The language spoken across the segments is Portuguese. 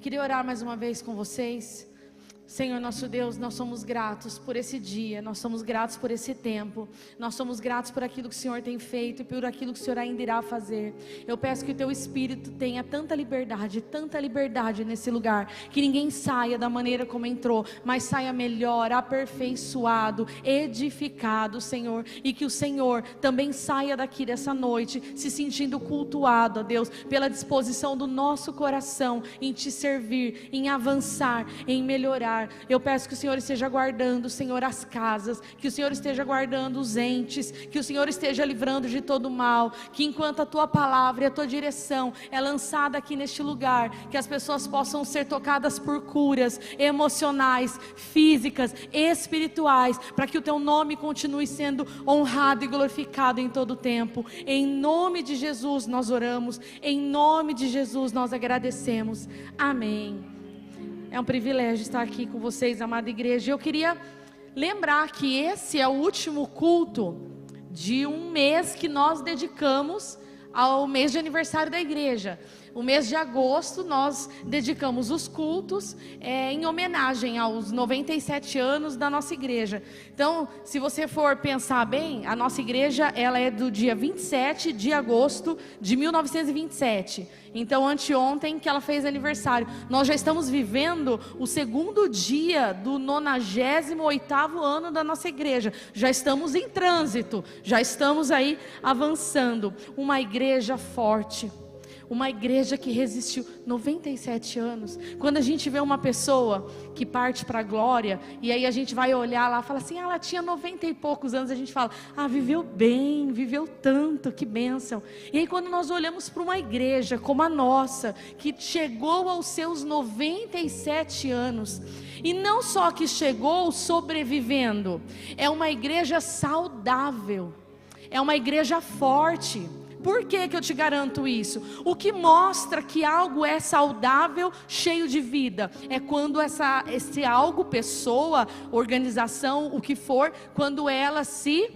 queria orar mais uma vez com vocês. Senhor nosso Deus, nós somos gratos por esse dia, nós somos gratos por esse tempo, nós somos gratos por aquilo que o Senhor tem feito e por aquilo que o Senhor ainda irá fazer. Eu peço que o Teu Espírito tenha tanta liberdade nesse lugar, que ninguém saia da maneira como entrou, mas saia melhor, aperfeiçoado, edificado, Senhor, e que o Senhor também saia daqui dessa noite se sentindo cultuado, ó Deus, pela disposição do nosso coração em Te servir, em avançar, em melhorar. Eu peço que o Senhor esteja guardando, Senhor, as casas, que o Senhor esteja guardando os entes, que o Senhor esteja livrando de todo mal, que enquanto a Tua palavra e a Tua direção é lançada aqui neste lugar, que as pessoas possam ser tocadas por curas emocionais, físicas, espirituais, para que o Teu nome continue sendo honrado e glorificado em todo o tempo. Em nome de Jesus nós oramos, em nome de Jesus nós agradecemos. Amém. É um privilégio estar aqui com vocês, amada igreja. Eu queria lembrar que esse é o último culto de um mês que nós dedicamos ao mês de aniversário da igreja. O mês de agosto nós dedicamos os cultos em homenagem aos 97 anos da nossa igreja. Então, se você for pensar bem, a nossa igreja ela é do dia 27 de agosto de 1927. Então, anteontem que ela fez aniversário. Nós já estamos vivendo o segundo dia do 98º ano da nossa igreja. Já estamos em trânsito, já estamos aí avançando. Uma igreja forte. Uma igreja que resistiu 97 anos. Quando a gente vê uma pessoa que parte para a glória, e aí a gente vai olhar lá e fala assim, ela tinha 90 e poucos anos, a gente fala, viveu bem, viveu tanto, que bênção. E aí quando nós olhamos para uma igreja como a nossa, que chegou aos seus 97 anos, e não só que chegou sobrevivendo, é uma igreja saudável, é uma igreja forte. Por que que eu te garanto isso? O que mostra que algo é saudável, cheio de vida, é quando esse algo, pessoa, organização, o que for, quando ela se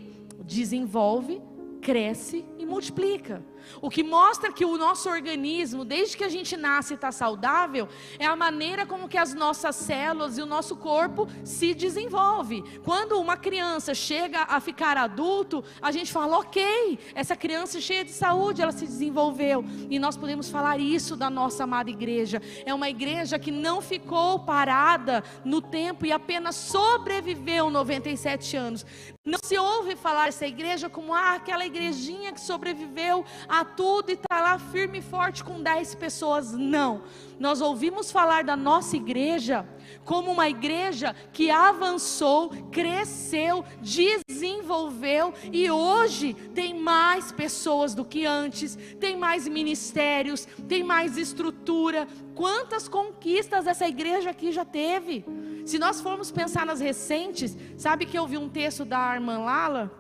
desenvolve, cresce e multiplica. O que mostra que o nosso organismo, desde que a gente nasce, está saudável, é a maneira como que as nossas células e o nosso corpo se desenvolve. Quando uma criança chega a ficar adulto, a gente fala, ok, essa criança é cheia de saúde, ela se desenvolveu. E nós podemos falar isso da nossa amada igreja. É uma igreja que não ficou parada no tempo e apenas sobreviveu 97 anos. Não se ouve falar dessa igreja como aquela igrejinha que sobreviveu a tudo e está lá firme e forte com 10 pessoas. Não, nós ouvimos falar da nossa igreja como uma igreja que avançou, cresceu, desenvolveu e hoje tem mais pessoas do que antes, tem mais ministérios, tem mais estrutura. Quantas conquistas essa igreja aqui já teve? Se nós formos pensar nas recentes, sabe que eu vi um texto da irmã Lala,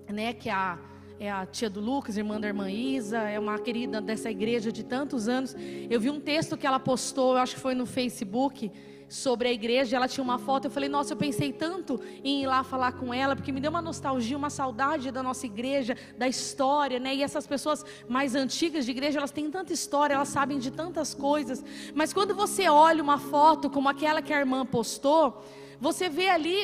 né, que é a tia do Lucas, irmã da irmã Isa, é uma querida dessa igreja de tantos anos. Eu vi um texto que ela postou, eu acho que foi no Facebook, sobre a igreja. Ela tinha uma foto, eu falei, nossa, eu pensei tanto em ir lá falar com ela, porque me deu uma nostalgia, uma saudade da nossa igreja, da história, né? E essas pessoas mais antigas de igreja, elas têm tanta história, elas sabem de tantas coisas. Mas quando você olha uma foto como aquela que a irmã postou, você vê ali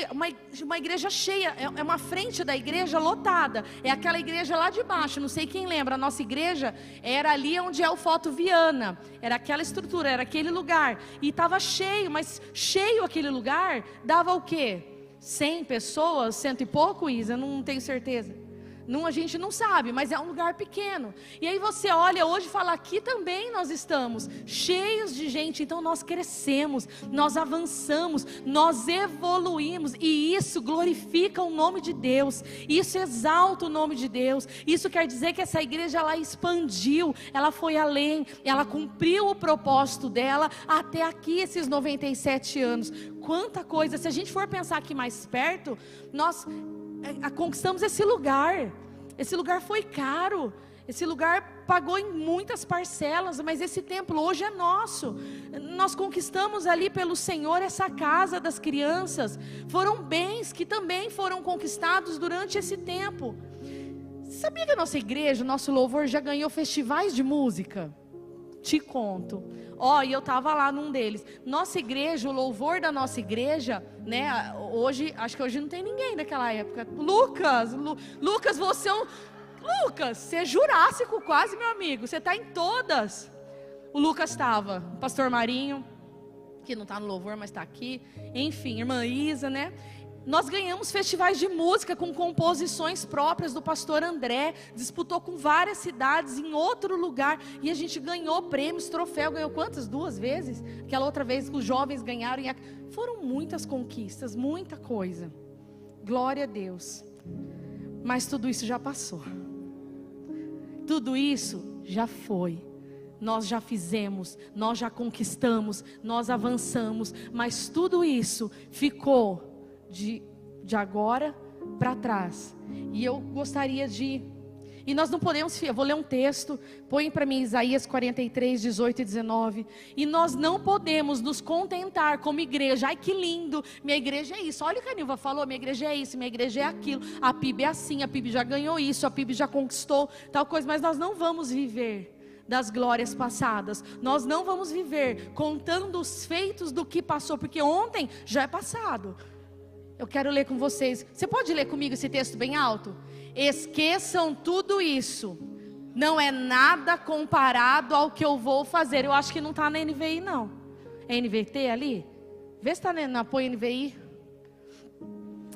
uma igreja cheia, é uma frente da igreja lotada, é aquela igreja lá de baixo, não sei quem lembra, a nossa igreja era ali onde é o Foto Viana, era aquela estrutura, era aquele lugar, e estava cheio, mas cheio aquele lugar, dava o quê? 100 pessoas, 100 e pouco, Isa? Não tenho certeza. Não, a gente não sabe, mas é um lugar pequeno. E aí você olha hoje e fala, aqui também nós estamos cheios de gente. Então nós crescemos, nós avançamos, nós evoluímos. E isso glorifica o nome de Deus, isso exalta o nome de Deus. Isso quer dizer que essa igreja ela expandiu, ela foi além, ela cumpriu o propósito dela até aqui, esses 97 anos. Quanta coisa, se a gente for pensar aqui mais perto, nós conquistamos esse lugar foi caro, esse lugar pagou em muitas parcelas, mas esse templo hoje é nosso, nós conquistamos ali pelo Senhor essa casa das crianças, foram bens que também foram conquistados durante esse tempo. Sabia que a nossa igreja, o nosso louvor já ganhou festivais de música? Te conto. E eu estava lá num deles. Nossa igreja, o louvor da nossa igreja, né? Hoje, acho que hoje não tem ninguém daquela época. Lucas, você é Lucas, você é jurássico quase, meu amigo. Você está em todas. O Lucas estava, o pastor Marinho, que não está no louvor, mas está aqui. Enfim, irmã Isa, né? Nós ganhamos festivais de música com composições próprias do pastor André, disputou com várias cidades em outro lugar, e a gente ganhou prêmios, troféu, ganhou quantas? 2 vezes? Aquela outra vez que os jovens ganharam, foram muitas conquistas, muita coisa, glória a Deus, mas tudo isso já passou, tudo isso já foi. Nós já fizemos, nós já conquistamos, nós avançamos, mas tudo isso ficou de agora para trás. E eu gostaria e nós não podemos, eu vou ler um texto, põe para mim Isaías 43, 18 e 19, e nós não podemos nos contentar como igreja, ai que lindo, minha igreja é isso, olha o que a Nilva falou, minha igreja é isso, minha igreja é aquilo, a PIB é assim, a PIB já ganhou isso, a PIB já conquistou tal coisa, mas nós não vamos viver das glórias passadas, nós não vamos viver contando os feitos do que passou, porque ontem já é passado. Eu quero ler com vocês. Você pode ler comigo esse texto bem alto? Esqueçam tudo isso. Não é nada comparado ao que eu vou fazer. Eu acho que não está na NVI não. É NVT ali? Vê se está na apoio NVI.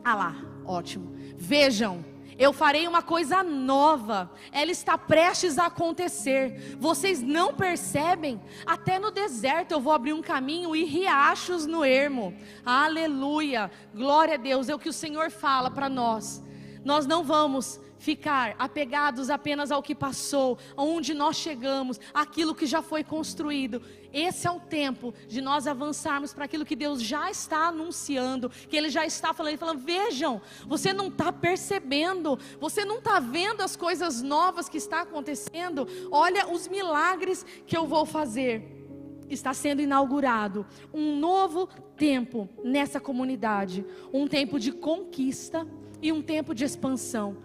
Ah lá, ótimo. Vejam, eu farei uma coisa nova, ela está prestes a acontecer, vocês não percebem? Até no deserto eu vou abrir um caminho e riachos no ermo. Aleluia, glória a Deus, é o que o Senhor fala para nós. Nós não vamos ficar apegados apenas ao que passou, aonde nós chegamos, aquilo que já foi construído. Esse é o tempo de nós avançarmos para aquilo que Deus já está anunciando, que Ele já está falando. Ele falando, vejam, você não está percebendo, você não está vendo as coisas novas que está acontecendo, olha os milagres que eu vou fazer. Está sendo inaugurado um novo tempo nessa comunidade, um tempo de conquista e um tempo de expansão.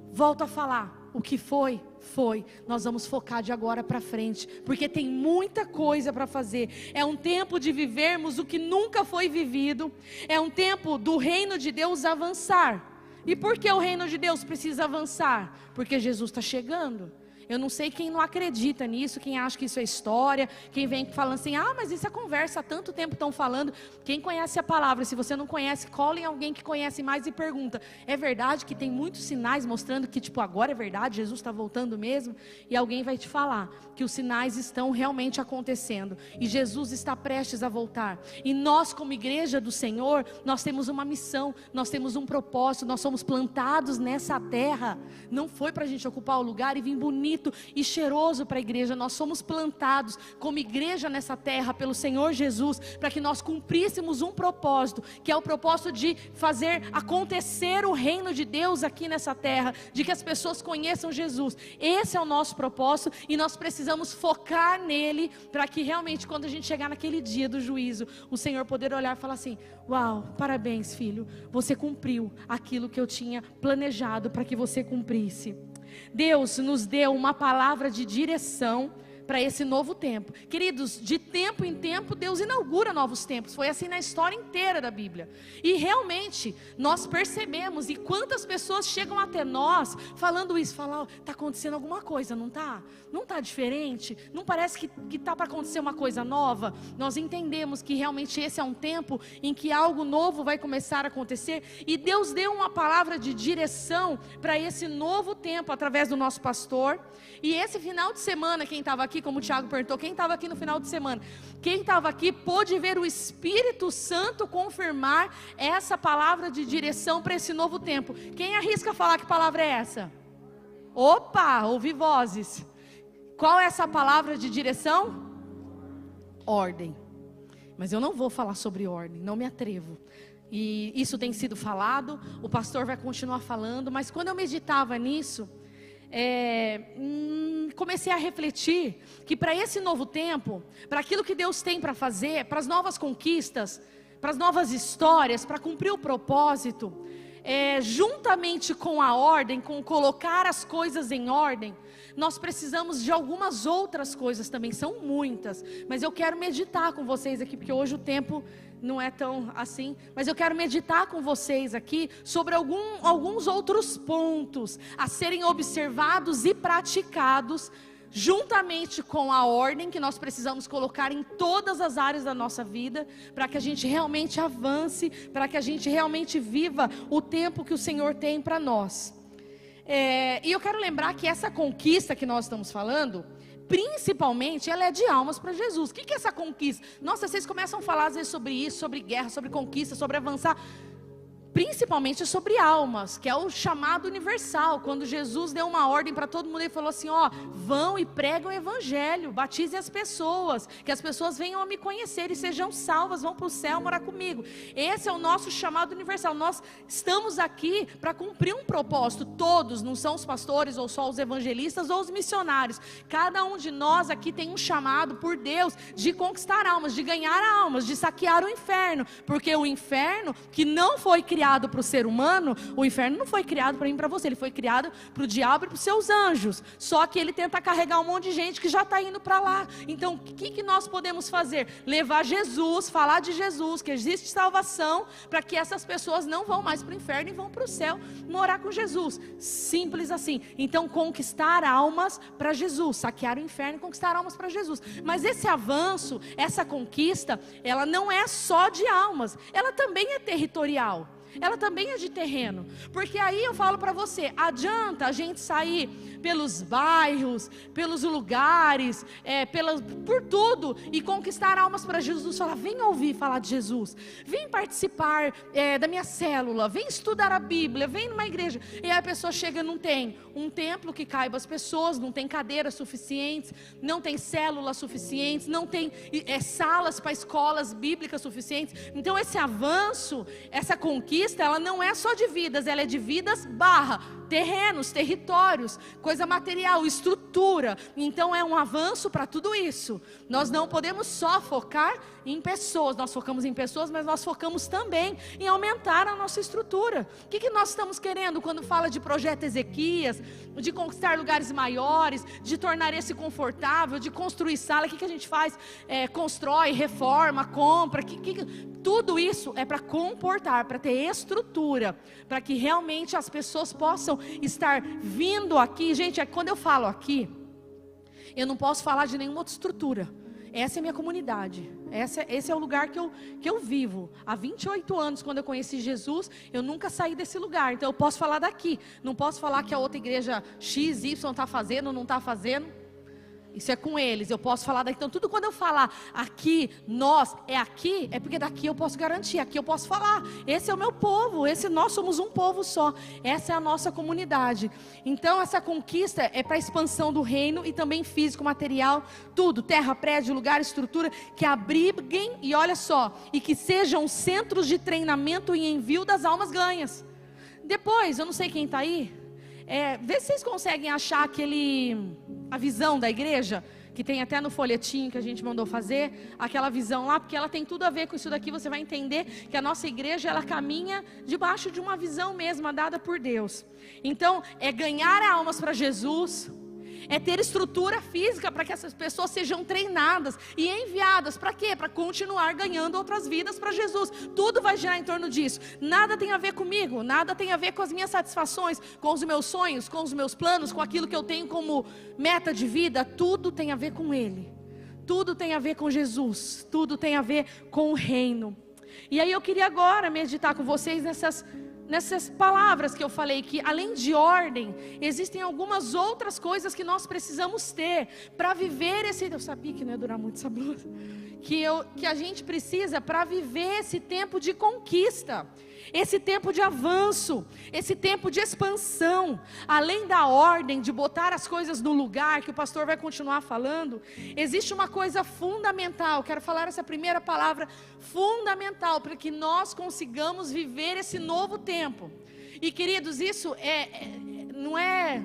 Volto a falar, o que foi, nós vamos focar de agora para frente, porque tem muita coisa para fazer. É um tempo de vivermos o que nunca foi vivido, é um tempo do reino de Deus avançar. E por que o reino de Deus precisa avançar? Porque Jesus está chegando. Eu não sei quem não acredita nisso, quem acha que isso é história, quem vem falando assim, mas isso é conversa, há tanto tempo estão falando. Quem conhece a palavra, se você não conhece, cola em alguém que conhece mais e pergunta, é verdade que tem muitos sinais mostrando que agora é verdade, Jesus está voltando mesmo? E alguém vai te falar que os sinais estão realmente acontecendo, e Jesus está prestes a voltar, e nós como igreja do Senhor, nós temos uma missão, nós temos um propósito, nós somos plantados nessa terra, não foi para a gente ocupar o lugar e vir bonito e cheiroso para a igreja. Nós somos plantados como igreja nessa terra pelo Senhor Jesus, para que nós cumpríssemos um propósito, que é o propósito de fazer acontecer o reino de Deus aqui nessa terra, de que as pessoas conheçam Jesus. Esse é o nosso propósito, e nós precisamos focar nele, para que realmente quando a gente chegar naquele dia do juízo, o Senhor poder olhar e falar assim, uau, parabéns filho, você cumpriu aquilo que eu tinha planejado para que você cumprisse. Deus nos deu uma palavra de direção para esse novo tempo. Queridos, de tempo em tempo Deus inaugura novos tempos. Foi assim na história inteira da Bíblia. E realmente nós percebemos, e quantas pessoas chegam até nós falando isso, falam, está acontecendo alguma coisa, não está? Não está diferente? Não parece que está para acontecer uma coisa nova? Nós entendemos que realmente esse é um tempo em que algo novo vai começar a acontecer, e Deus deu uma palavra de direção para esse novo tempo através do nosso pastor. E esse final de semana, quem estava aqui, como o Thiago perguntou, quem estava aqui no final de semana? Quem estava aqui pôde ver o Espírito Santo confirmar essa palavra de direção para esse novo tempo. Quem arrisca falar que palavra é essa? Opa, ouvi vozes. Qual é essa palavra de direção? Ordem. Mas eu não vou falar sobre ordem, não me atrevo. E isso tem sido falado, o pastor vai continuar falando, mas quando eu meditava nisso, comecei a refletir que para esse novo tempo, para aquilo que Deus tem para fazer, para as novas conquistas, para as novas histórias, para cumprir o propósito, juntamente com a ordem, com colocar as coisas em ordem, nós precisamos de algumas outras coisas também, são muitas, mas eu quero meditar com vocês aqui, porque hoje o tempo não é tão assim, mas eu quero meditar com vocês aqui sobre alguns outros pontos a serem observados e praticados, juntamente com a ordem que nós precisamos colocar em todas as áreas da nossa vida, para que a gente realmente avance, para que a gente realmente viva o tempo que o Senhor tem para nós. E eu quero lembrar que essa conquista que nós estamos falando, principalmente, ela é de almas para Jesus. O que é essa conquista? Nossa, vocês começam a falar às vezes sobre isso, sobre guerra, sobre conquista, sobre avançar. Principalmente sobre almas, que é o chamado universal. Quando Jesus deu uma ordem para todo mundo, ele falou assim: ó, vão e pregam o evangelho, batizem as pessoas, que as pessoas venham a me conhecer e sejam salvas, vão para o céu morar comigo. Esse é o nosso chamado universal. Nós estamos aqui para cumprir um propósito. Todos, não são os pastores ou só os evangelistas ou os missionários. Cada um de nós aqui tem um chamado por Deus de conquistar almas, de ganhar almas, de saquear o inferno, porque o inferno, que não foi criado para o ser humano, o inferno não foi criado para mim e para você, ele foi criado para o diabo e para os seus anjos, só que ele tenta carregar um monte de gente que já está indo para lá. Então o que nós podemos fazer? Levar Jesus, falar de Jesus, que existe salvação, para que essas pessoas não vão mais para o inferno e vão para o céu, morar com Jesus, simples assim. Então conquistar almas para Jesus, saquear o inferno e conquistar almas para Jesus. Mas esse avanço, essa conquista, ela não é só de almas, ela também é territorial, ela também é de terreno, porque aí eu falo para você, adianta a gente sair pelos bairros, pelos lugares, por tudo, e conquistar almas para Jesus, falar, vem ouvir falar de Jesus, vem participar da minha célula, vem estudar a Bíblia, vem numa igreja, e aí a pessoa chega, não tem um templo que caiba as pessoas, não tem cadeiras suficientes, não tem células suficientes, não tem salas para escolas bíblicas suficientes. Então esse avanço, essa conquista, ela não é só de vidas, ela é de vidas terrenos, territórios, coisa material, estrutura. Então é um avanço para tudo isso. Nós não podemos só focar em pessoas, nós focamos em pessoas, mas nós focamos também em aumentar a nossa estrutura. O que nós estamos querendo quando fala de projeto Ezequias, de conquistar lugares maiores, de tornar esse confortável, de construir sala? O que a gente faz? Constrói, reforma, compra, tudo isso é para comportar, para ter estrutura, para que realmente as pessoas possam estar vindo aqui. Gente, quando eu falo aqui, eu não posso falar de nenhuma outra estrutura. Essa é a minha comunidade, esse é o lugar que eu vivo. Há 28 anos, quando eu conheci Jesus, eu nunca saí desse lugar. Então eu posso falar daqui, não posso falar que a outra igreja X, Y está fazendo ou não está fazendo. Isso é com eles, eu posso falar daqui. Então tudo quando eu falar aqui, é porque daqui eu posso garantir, aqui eu posso falar. Esse é o meu povo, nós somos um povo só. Essa é a nossa comunidade. Então essa conquista é para a expansão do reino e também físico, material, tudo, terra, prédio, lugar, estrutura, que abriguem, e olha só, e que sejam centros de treinamento e envio das almas ganhas. Depois, eu não sei quem está aí, vê se vocês conseguem achar a visão da igreja, que tem até no folhetinho que a gente mandou fazer, aquela visão lá, porque ela tem tudo a ver com isso daqui. Você vai entender que a nossa igreja, ela caminha debaixo de uma visão mesma, dada por Deus. Então, é ganhar almas para Jesus, é ter estrutura física para que essas pessoas sejam treinadas e enviadas. Para quê? Para continuar ganhando outras vidas para Jesus. Tudo vai girar em torno disso. Nada tem a ver comigo, nada tem a ver com as minhas satisfações, com os meus sonhos, com os meus planos, com aquilo que eu tenho como meta de vida. Tudo tem a ver com Ele, tudo tem a ver com Jesus, tudo tem a ver com o reino. E aí eu queria agora meditar com vocês nessas palavras que eu falei, que além de ordem, existem algumas outras coisas que nós precisamos ter para viver eu sabia que não ia durar muito essa blusa, que a gente precisa para viver esse tempo de conquista, esse tempo de avanço, esse tempo de expansão. Além da ordem, de botar as coisas no lugar, que o pastor vai continuar falando, existe uma coisa fundamental. Quero falar essa primeira palavra, fundamental, para que nós consigamos viver esse novo tempo. E queridos, isso não é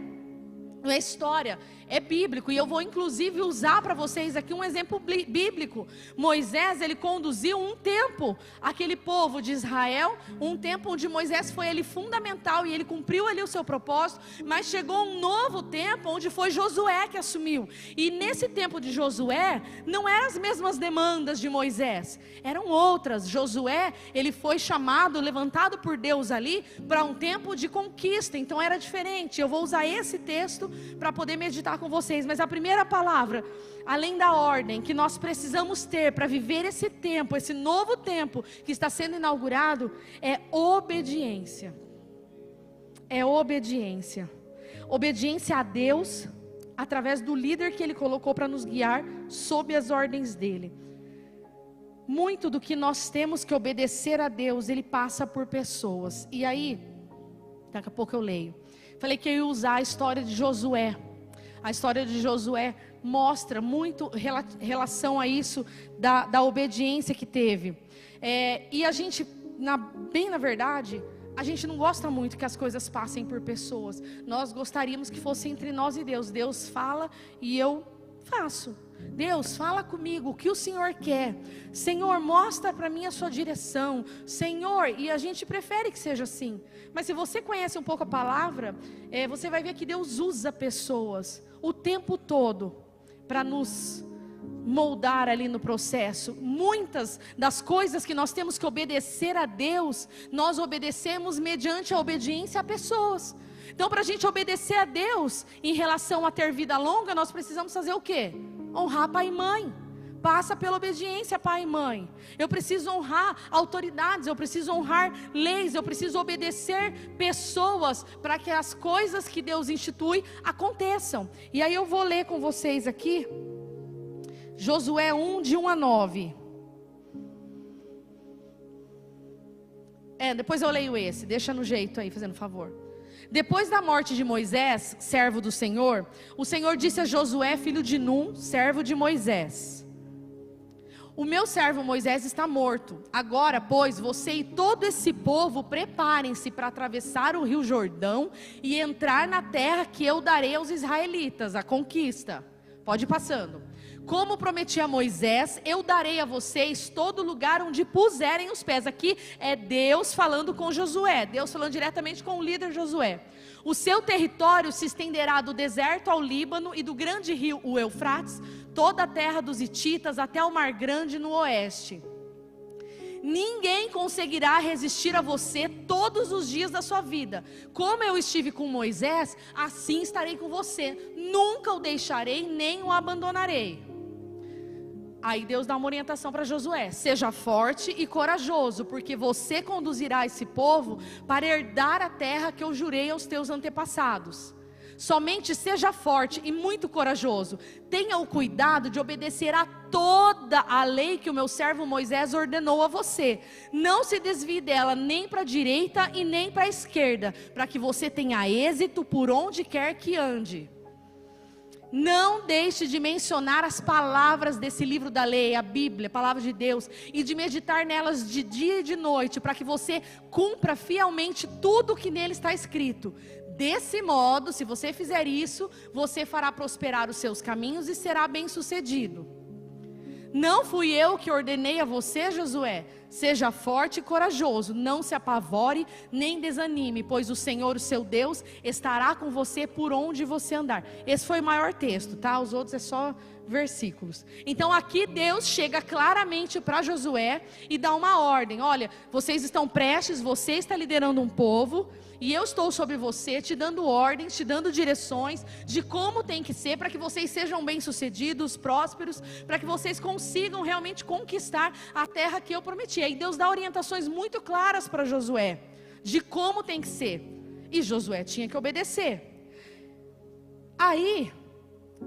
não é história, é bíblico. E eu vou inclusive usar para vocês aqui um exemplo bíblico. Moisés, ele conduziu um tempo aquele povo de Israel, um tempo onde Moisés foi ali fundamental e ele cumpriu ali o seu propósito. Mas chegou um novo tempo onde foi Josué que assumiu. E nesse tempo de Josué, não eram as mesmas demandas de Moisés, eram outras. Josué, ele foi chamado, levantado por Deus ali para um tempo de conquista, então era diferente. Eu vou usar esse texto para poder meditar com vocês, mas a primeira palavra, além da ordem que nós precisamos ter para viver esse tempo, esse novo tempo que está sendo inaugurado, é obediência. É obediência. Obediência a Deus, através do líder que Ele colocou para nos guiar, sob as ordens dEle. Muito do que nós temos que obedecer a Deus, Ele passa por pessoas. E aí, daqui a pouco eu leio. Falei que eu ia usar a história de Josué. A história de Josué mostra muito relação a isso, da obediência que teve. E a gente, bem na verdade, a gente não gosta muito que as coisas passem por pessoas. Nós gostaríamos que fosse entre nós e Deus. Deus fala e eu faço. Deus, fala comigo, o que o Senhor quer? Senhor, mostra para mim a sua direção. Senhor, e a gente prefere que seja assim. Mas se você conhece um pouco a palavra, você vai ver que Deus usa pessoas o tempo todo para nos moldar ali no processo. Muitas das coisas que nós temos que obedecer a Deus, nós obedecemos mediante a obediência a pessoas. Então, para a gente obedecer a Deus em relação a ter vida longa, nós precisamos fazer o quê? Honrar pai e mãe. Passa pela obediência, pai e mãe. Eu preciso honrar autoridades, eu preciso honrar leis, eu preciso obedecer pessoas para que as coisas que Deus institui aconteçam. E aí eu vou ler com vocês aqui Josué 1, de 1 a 9. Depois eu leio esse, deixa no jeito aí, fazendo favor. Depois da morte de Moisés, servo do Senhor, o Senhor disse a Josué, filho de Num, servo de Moisés: o meu servo Moisés está morto. Agora, pois, você e todo esse povo preparem-se para atravessar o rio Jordão e entrar na terra que eu darei aos israelitas, a conquista. Pode ir passando. Como prometi a Moisés, eu darei a vocês todo lugar onde puserem os pés. Aqui é Deus falando com Josué, Deus falando diretamente com o líder Josué. O seu território se estenderá do deserto ao Líbano e do grande rio, o Eufrates, toda a terra dos hititas até o Mar Grande no oeste. Ninguém conseguirá resistir a você todos os dias da sua vida. Como eu estive com Moisés, assim estarei com você. Nunca o deixarei nem o abandonarei. Aí Deus dá uma orientação para Josué: seja forte e corajoso, porque você conduzirá esse povo para herdar a terra que eu jurei aos teus antepassados. Somente seja forte e muito corajoso. Tenha o cuidado de obedecer a toda a lei que o meu servo Moisés ordenou a você. Não se desvie dela nem para a direita e nem para a esquerda, para que você tenha êxito por onde quer que ande. Não deixe de mencionar as palavras desse livro da lei, a Bíblia, a palavra de Deus, e de meditar nelas de dia e de noite, para que você cumpra fielmente tudo o que nele está escrito. Desse modo, se você fizer isso, você fará prosperar os seus caminhos e será bem-sucedido. Não fui eu que ordenei a você, Josué? Seja forte e corajoso, não se apavore nem desanime, pois o Senhor, o seu Deus, estará com você por onde você andar. Esse foi o maior texto, tá? Os outros é só versículos. Então aqui Deus chega claramente para Josué e dá uma ordem: olha, vocês estão prestes, você está liderando um povo, e eu estou sobre você, te dando ordens, te dando direções de como tem que ser, para que vocês sejam bem-sucedidos, prósperos, para que vocês consigam realmente conquistar a terra que eu prometi. Aí Deus dá orientações muito claras para Josué, de como tem que ser. E Josué tinha que obedecer. Aí,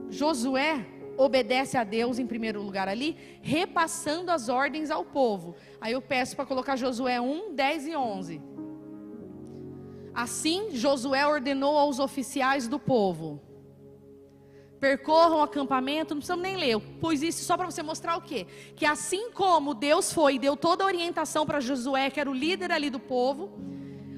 Josué obedece a Deus em primeiro lugar ali, repassando as ordens ao povo. Aí eu peço para colocar Josué 1, 10 e 11. Assim, Josué ordenou aos oficiais do povo: percorram o acampamento. Não precisamos nem ler, eu pus isso só para você mostrar o quê? Que assim como Deus foi e deu toda a orientação para Josué, que era o líder ali do povo,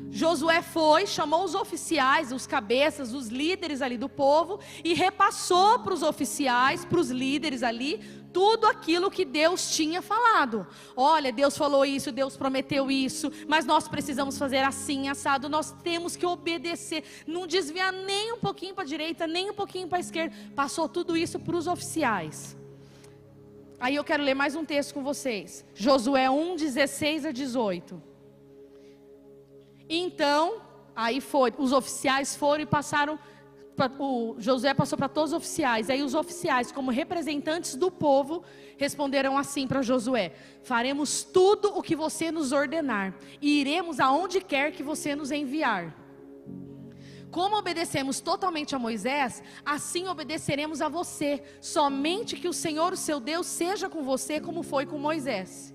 Josué foi, chamou os oficiais, os cabeças, os líderes ali do povo e repassou para os oficiais, para os líderes ali, tudo aquilo que Deus tinha falado. Olha, Deus falou isso, Deus prometeu isso, mas nós precisamos fazer assim, assado, nós temos que obedecer, não desviar nem um pouquinho para a direita, nem um pouquinho para a esquerda. Passou tudo isso para os oficiais. Aí eu quero ler mais um texto com vocês, Josué 1, 16 a 18. Então, aí foi, os oficiais foram e passaram, o Josué passou para todos os oficiais. Aí os oficiais, como representantes do povo, responderam assim para Josué: faremos tudo o que você nos ordenar, e iremos aonde quer que você nos enviar. Como obedecemos totalmente a Moisés, assim obedeceremos a você. Somente que o Senhor, o seu Deus, seja com você como foi com Moisés.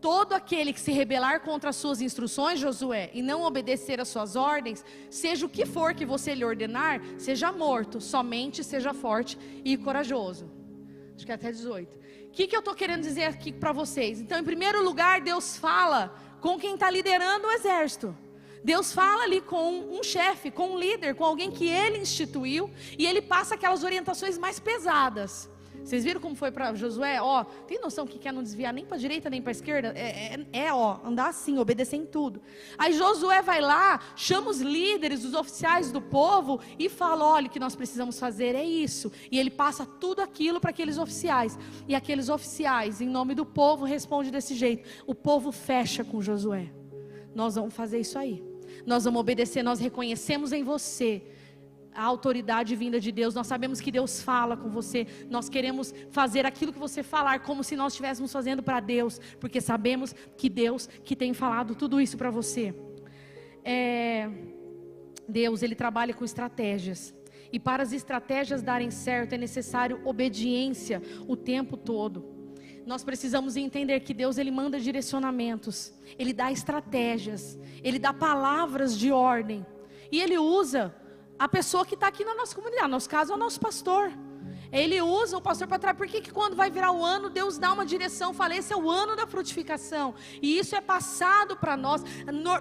Todo aquele que se rebelar contra as suas instruções, Josué, e não obedecer às suas ordens, seja o que for que você lhe ordenar, seja morto. Somente seja forte e corajoso. Acho que é até 18. O que eu estou querendo dizer aqui para vocês? Então, em primeiro lugar, Deus fala com quem está liderando o exército. Deus fala ali com um chefe, com um líder, com alguém que ele instituiu, e ele passa aquelas orientações mais pesadas. Vocês viram como foi para Josué? Ó, tem noção que quer não desviar nem para a direita nem para a esquerda? Andar assim, obedecer em tudo. Aí Josué vai lá, chama os líderes, os oficiais do povo e fala: olha, o que nós precisamos fazer é isso. E ele passa tudo aquilo para aqueles oficiais. E aqueles oficiais, em nome do povo, respondem desse jeito. O povo fecha com Josué: nós vamos fazer isso aí. Nós vamos obedecer, nós reconhecemos em você a autoridade vinda de Deus. Nós sabemos que Deus fala com você. Nós queremos fazer aquilo que você falar, como se nós estivéssemos fazendo para Deus, porque sabemos que Deus que tem falado tudo isso para você. Deus, Ele trabalha com estratégias, e para as estratégias darem certo é necessário obediência o tempo todo. Nós precisamos entender que Deus, Ele manda direcionamentos, Ele dá estratégias, Ele dá palavras de ordem, e Ele usa a pessoa que está aqui na nossa comunidade. No nosso caso é o nosso pastor. Ele usa o pastor para trás. Por que quando vai virar o ano, Deus dá uma direção? Fala, esse é o ano da frutificação. E isso é passado para nós,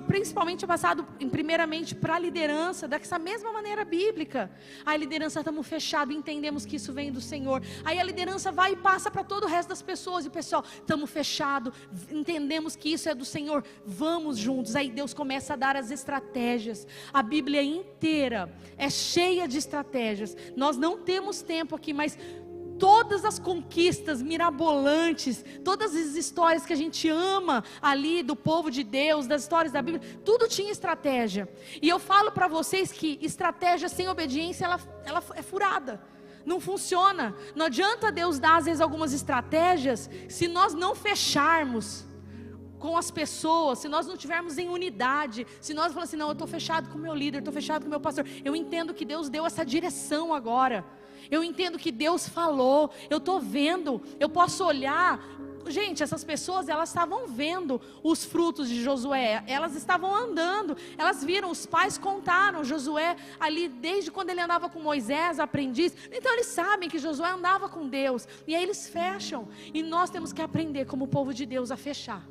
principalmente é passado primeiramente para a liderança, dessa mesma maneira bíblica. A liderança, estamos fechados, entendemos que isso vem do Senhor. Aí a liderança vai e passa para todo o resto das pessoas. E pessoal, estamos fechados, entendemos que isso é do Senhor, vamos juntos. Aí Deus começa a dar as estratégias. A Bíblia inteira é cheia de estratégias. Nós não temos tempo aqui, mas todas as conquistas mirabolantes, todas as histórias que a gente ama ali do povo de Deus, das histórias da Bíblia, tudo tinha estratégia. E eu falo para vocês que estratégia sem obediência, ela é furada, não funciona. Não adianta Deus dar às vezes algumas estratégias, se nós não fecharmos com as pessoas, se nós não tivermos em unidade, se nós falarmos assim: não, eu estou fechado com o meu líder, estou fechado com o meu pastor. Eu entendo que Deus deu essa direção agora, eu entendo que Deus falou, eu estou vendo, eu posso olhar. Gente, essas pessoas, elas estavam vendo os frutos de Josué, elas estavam andando, elas viram, os pais contaram, Josué ali desde quando ele andava com Moisés, aprendiz, então eles sabem que Josué andava com Deus, e aí eles fecham, e nós temos que aprender como povo de Deus a fechar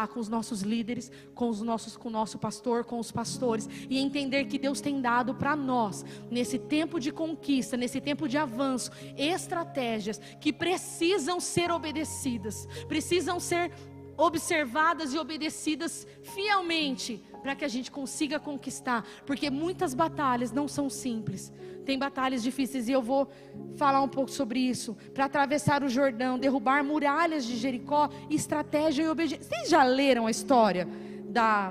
com os nossos líderes, com o nosso pastor, com os pastores, e entender que Deus tem dado para nós, nesse tempo de conquista, nesse tempo de avanço, estratégias que precisam ser obedecidas, precisam ser observadas e obedecidas fielmente, para que a gente consiga conquistar, porque muitas batalhas não são simples, tem batalhas difíceis, e eu vou falar um pouco sobre isso. Para atravessar o Jordão, derrubar muralhas de Jericó, estratégia e obediência. Vocês já leram a história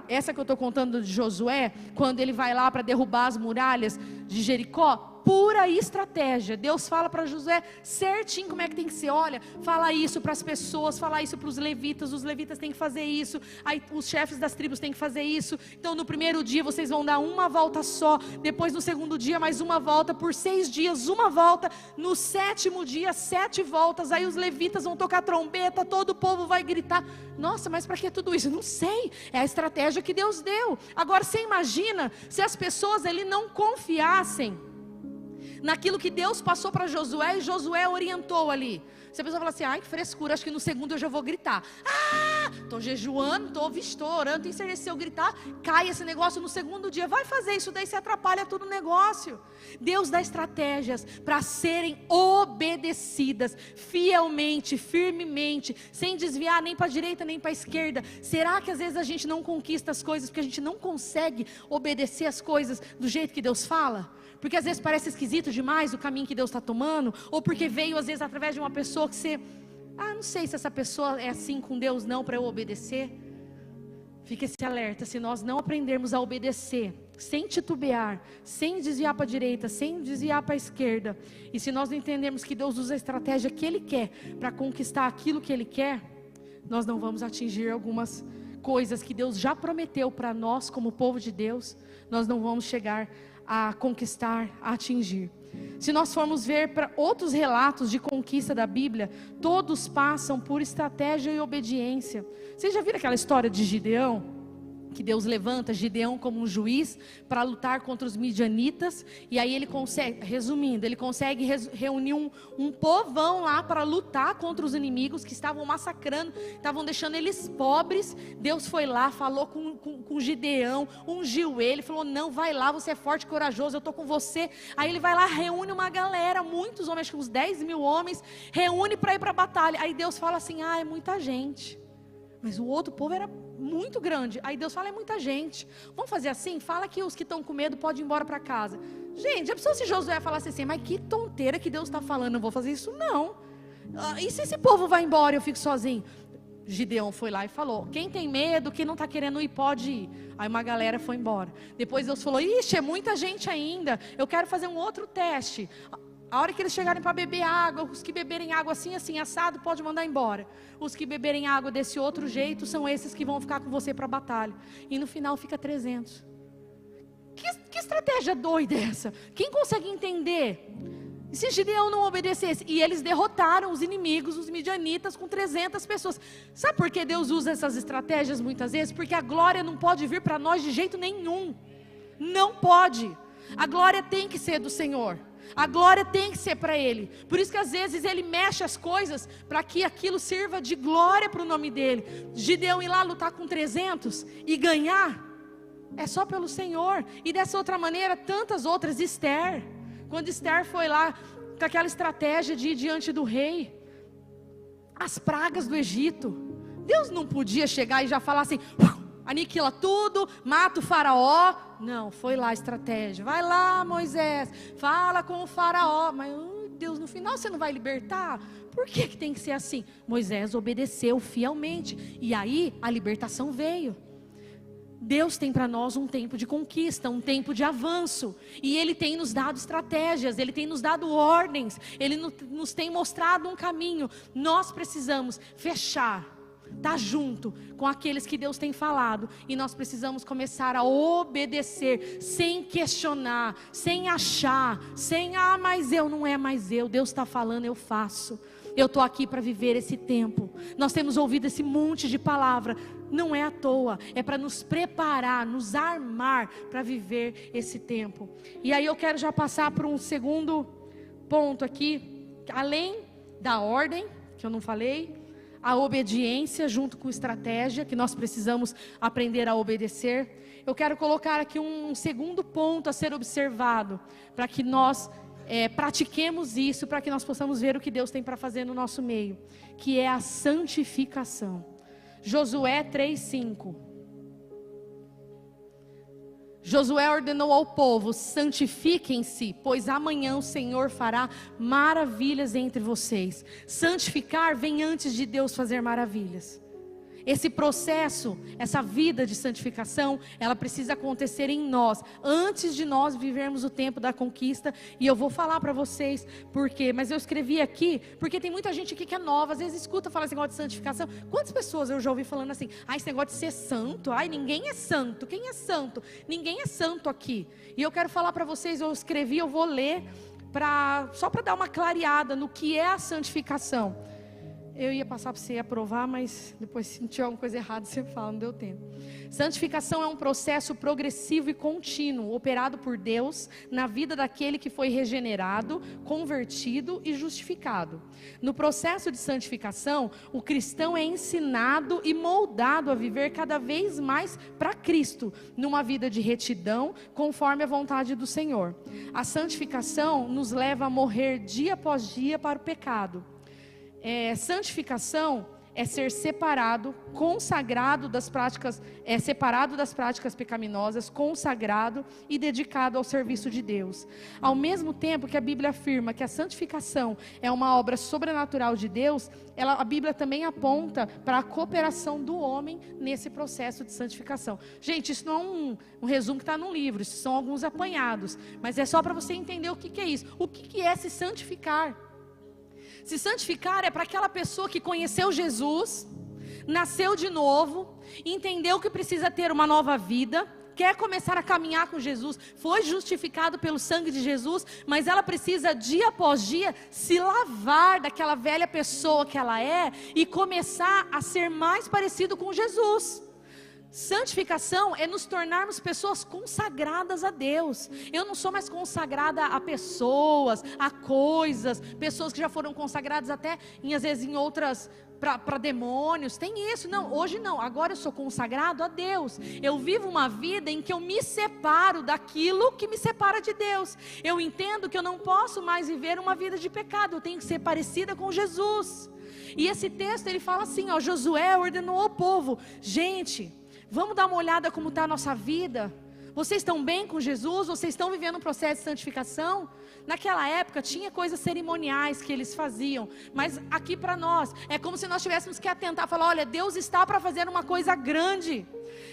essa que eu estou contando de Josué, quando ele vai lá para derrubar as muralhas de Jericó? Pura estratégia. Deus fala para Josué certinho como é que tem que ser. Olha, fala isso para as pessoas, fala isso para os levitas têm que fazer isso, aí os chefes das tribos têm que fazer isso. Então no primeiro dia vocês vão dar uma volta só, depois no segundo dia mais uma volta, por 6 dias uma volta, no 7º dia 7 voltas, aí os levitas vão tocar trombeta, todo o povo vai gritar. Nossa, mas para que tudo isso? Não sei, é a estratégia que Deus deu. Agora você imagina se as pessoas ali não confiassem naquilo que Deus passou para Josué, e Josué orientou ali. Se a pessoa fala assim, ai que frescura, acho que no segundo eu já vou gritar. Ah, estou jejuando, estou orando, tenho certeza, se eu gritar, cai esse negócio no segundo dia. Vai fazer isso daí, se atrapalha todo o negócio. Deus dá estratégias para serem obedecidas fielmente, firmemente, sem desviar nem para a direita nem para a esquerda. Será que às vezes a gente não conquista as coisas porque a gente não consegue obedecer as coisas do jeito que Deus fala? Porque às vezes parece esquisito demais o caminho que Deus está tomando, ou porque veio às vezes através de uma pessoa que você, não sei se essa pessoa é assim com Deus não, para eu obedecer. Fique esse alerta, se nós não aprendermos a obedecer, sem titubear, sem desviar para a direita, sem desviar para a esquerda, e se nós não entendermos que Deus usa a estratégia que Ele quer, para conquistar aquilo que Ele quer, nós não vamos atingir algumas coisas que Deus já prometeu para nós como povo de Deus, nós não vamos chegar a conquistar, a atingir. Se nós formos ver para outros relatos de conquista da Bíblia, todos passam por estratégia e obediência. Vocês já viram aquela história de Gideão? Que Deus levanta Gideão como um juiz para lutar contra os midianitas, e aí ele consegue, resumindo, ele consegue reunir um povão lá para lutar contra os inimigos que estavam massacrando, estavam deixando eles pobres. Deus foi lá, falou com Gideão, ungiu ele, falou, não, vai lá, você é forte e corajoso, eu estou com você. Aí ele vai lá, reúne uma galera, muitos homens, acho que uns 10 mil homens, reúne para ir para a batalha. Aí Deus fala assim, é muita gente, mas o outro povo era muito grande. Aí Deus fala, é muita gente, vamos fazer assim, fala que os que estão com medo podem ir embora para casa. Gente, já pensou se Josué falasse assim, mas que tonteira que Deus está falando, não vou fazer isso não. E se esse povo vai embora e eu fico sozinho? Gideão foi lá e falou, quem tem medo, quem não está querendo ir, pode ir. Aí uma galera foi embora. Depois Deus falou, ixi, é muita gente ainda, eu quero fazer um outro teste. A hora que eles chegarem para beber água, os que beberem água assim, assim, assado, pode mandar embora. Os que beberem água desse outro jeito, são esses que vão ficar com você para a batalha. E no final fica 300. Que estratégia doida é essa? Quem consegue entender? E se Gideão não obedecesse? E eles derrotaram os inimigos, os midianitas, com 300 pessoas. Sabe por que Deus usa essas estratégias muitas vezes? Porque a glória não pode vir para nós de jeito nenhum. Não pode. A glória tem que ser do Senhor. A glória tem que ser para Ele. Por isso que às vezes Ele mexe as coisas para que aquilo sirva de glória para o nome dEle. Gideão ir lá lutar com 300 e ganhar, é só pelo Senhor. E dessa outra maneira, tantas outras. Esther, quando Esther foi lá com aquela estratégia de ir diante do rei, as pragas do Egito, Deus não podia chegar e já falar assim, aniquila tudo, mata o faraó. Não, foi lá a estratégia. Vai lá, Moisés, fala com o faraó. Mas Deus, no final você não vai libertar? Por que tem que ser assim? Moisés obedeceu fielmente, e aí a libertação veio. Deus tem para nós um tempo de conquista, um tempo de avanço, e Ele tem nos dado estratégias, Ele tem nos dado ordens, Ele nos tem mostrado um caminho. Nós precisamos fechar, estar junto com aqueles que Deus tem falado, e nós precisamos começar a obedecer, sem questionar, sem achar, sem, mas eu, não é mais eu, Deus está falando, eu faço. Eu estou aqui para viver esse tempo. Nós temos ouvido esse monte de palavra, não é à toa, é para nos preparar, nos armar para viver esse tempo. E aí eu quero já passar para um segundo ponto aqui, além da ordem, que eu não falei, a obediência junto com estratégia, que nós precisamos aprender a obedecer. Eu quero colocar aqui um segundo ponto a ser observado, para que nós pratiquemos isso, para que nós possamos ver o que Deus tem para fazer no nosso meio, que é a santificação. Josué 3:5. Josué ordenou ao povo, santifiquem-se, pois amanhã o Senhor fará maravilhas entre vocês. Santificar vem antes de Deus fazer maravilhas. Esse processo, essa vida de santificação, ela precisa acontecer em nós, antes de nós vivermos o tempo da conquista. E eu vou falar para vocês por quê, mas eu escrevi aqui, porque tem muita gente aqui que é nova, às vezes escuta falar esse negócio de santificação. Quantas pessoas eu já ouvi falando assim, esse negócio de ser santo, ninguém é santo, quem é santo? Ninguém é santo aqui. E eu quero falar para vocês, eu escrevi, eu vou ler, só para dar uma clareada no que é a santificação. Eu ia passar para você aprovar, mas depois se tiver alguma coisa errada você fala, não deu tempo. Santificação é um processo progressivo e contínuo, operado por Deus na vida daquele que foi regenerado, convertido e justificado. No processo de santificação, o cristão é ensinado e moldado a viver cada vez mais para Cristo, numa vida de retidão, conforme a vontade do Senhor. A santificação nos leva a morrer dia após dia para o pecado. Santificação é ser separado, consagrado das práticas, separado das práticas pecaminosas, consagrado e dedicado ao serviço de Deus. Ao mesmo tempo que a Bíblia afirma que a santificação é uma obra sobrenatural de Deus, a Bíblia também aponta para a cooperação do homem nesse processo de santificação. Gente, isso não é um resumo que está no livro, isso são alguns apanhados, mas é só para você entender o que é isso. O que é se santificar? Se santificar é para aquela pessoa que conheceu Jesus, nasceu de novo, entendeu que precisa ter uma nova vida, quer começar a caminhar com Jesus, foi justificado pelo sangue de Jesus, mas ela precisa dia após dia se lavar daquela velha pessoa que ela é e começar a ser mais parecido com Jesus. Santificação é nos tornarmos pessoas consagradas a Deus. Eu não sou mais consagrada a pessoas, a coisas, pessoas que já foram consagradas até às vezes em outras para demônios, tem isso, não, hoje não, agora eu sou consagrado a Deus. Eu vivo uma vida em que eu me separo daquilo que me separa de Deus. Eu entendo que eu não posso mais viver uma vida de pecado, eu tenho que ser parecida com Jesus. E esse texto ele fala assim, Josué ordenou ao povo, gente, vamos dar uma olhada como está a nossa vida. Vocês estão bem com Jesus? Vocês estão vivendo um processo de santificação? Naquela época tinha coisas cerimoniais que eles faziam, mas aqui para nós é como se nós tivéssemos que atentar, falar, olha, Deus está para fazer uma coisa grande.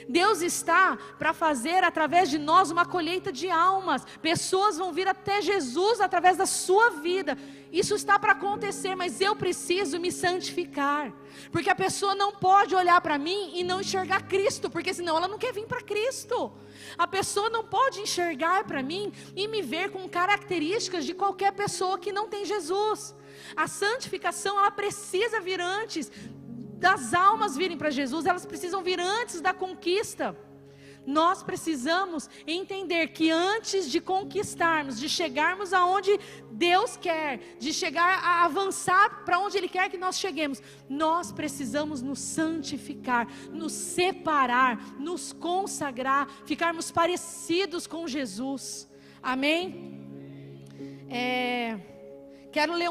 Deus está para fazer através de nós uma colheita de almas. Pessoas vão vir até Jesus através da sua vida. Isso está para acontecer, mas eu preciso me santificar. Porque a pessoa não pode olhar para mim e não enxergar Cristo, porque senão ela não quer vir para Cristo. A pessoa não pode enxergar para mim e me ver com características de qualquer pessoa que não tem Jesus. A santificação ela precisa vir antes das almas virem para Jesus, elas precisam vir antes da conquista. Nós precisamos entender que antes de conquistarmos, de chegarmos aonde Deus quer, de chegar a avançar para onde Ele quer que nós cheguemos, nós precisamos nos santificar, nos separar, nos consagrar, ficarmos parecidos com Jesus. Amém? Quero ler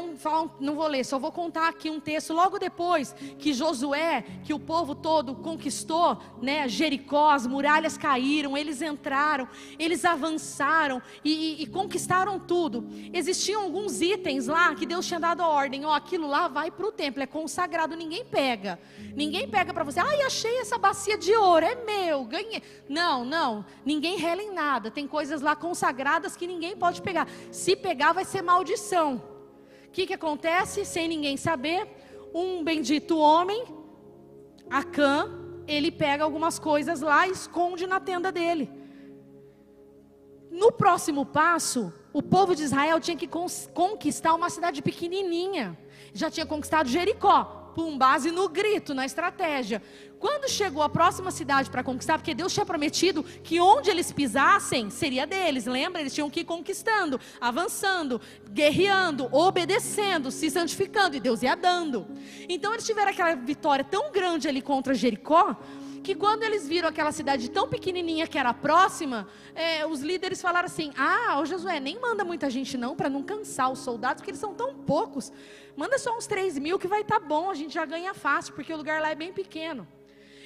não vou ler, só vou contar aqui um texto, logo depois que Josué, que o povo todo conquistou, né, Jericó, as muralhas caíram, eles entraram, eles avançaram e conquistaram tudo. Existiam alguns itens lá que Deus tinha dado a ordem, aquilo lá vai para o templo, é consagrado, ninguém pega para você, achei essa bacia de ouro, é meu, ganhei. Não, ninguém rela em nada, tem coisas lá consagradas que ninguém pode pegar, se pegar vai ser maldição. O que acontece? Sem ninguém saber, um bendito homem, Acã, ele pega algumas coisas lá e esconde na tenda dele. No próximo passo, o povo de Israel tinha que conquistar uma cidade pequenininha. Já tinha conquistado Jericó, com base no grito, na estratégia. Quando chegou a próxima cidade para conquistar, porque Deus tinha prometido que onde eles pisassem, seria deles, lembra? Eles tinham que ir conquistando, avançando, guerreando, obedecendo, se santificando, e Deus ia dando. Então eles tiveram aquela vitória tão grande ali contra Jericó, que quando eles viram aquela cidade tão pequenininha que era próxima, os líderes falaram assim, Josué, nem manda muita gente não, para não cansar os soldados, porque eles são tão poucos, manda só uns 3.000 que vai estar bom, a gente já ganha fácil, porque o lugar lá é bem pequeno.